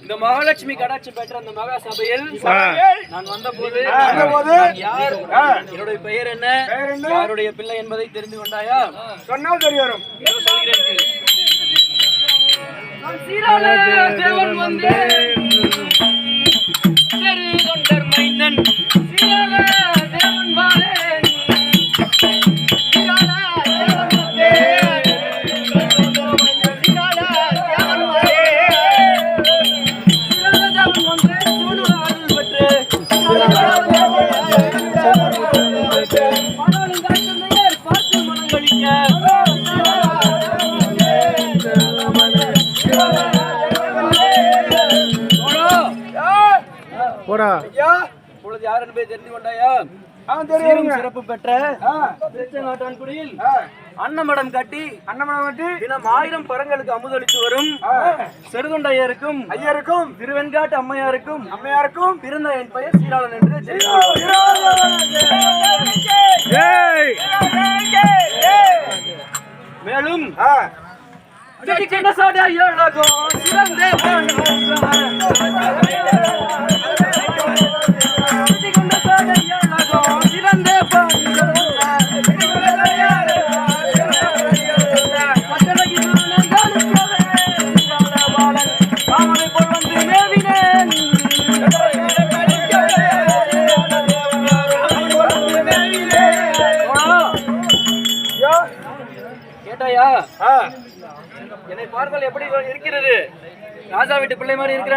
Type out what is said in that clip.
இந்த மகாலட்சுமி கடாட்சி பெற்ற அந்த மகா சபையில் நான் வந்தபோது யார், என்னுடைய பெயர் என்ன, யாருடைய பிள்ளை என்பதை தெரிந்து கொண்டாயா? சொன்னால் தெரிய வரும். தேவன் வந்து தொண்டர் மைந்தன் தேவன் வாழே யார் என்பதை தெரிந்து கொண்டாயா? சிறப்பு பெற்ற நாட்டான்குடியில் அன்னமடம் கட்டி தினம் 1000 பரங்களுக்கு அமுதளித்து வரும் செருதுண்டையருக்கும் ஐயருக்கும் திருவெண்காட்டு அம்மையாருக்கும் பிறந்த என் பெயர் சீராளன் என்று மேலும் கேட்டாயா? என்னை பார்த்தால் எப்படி இருக்கிறது? ராஜா வீட்டு பிள்ளை மாதிரி இருக்கிற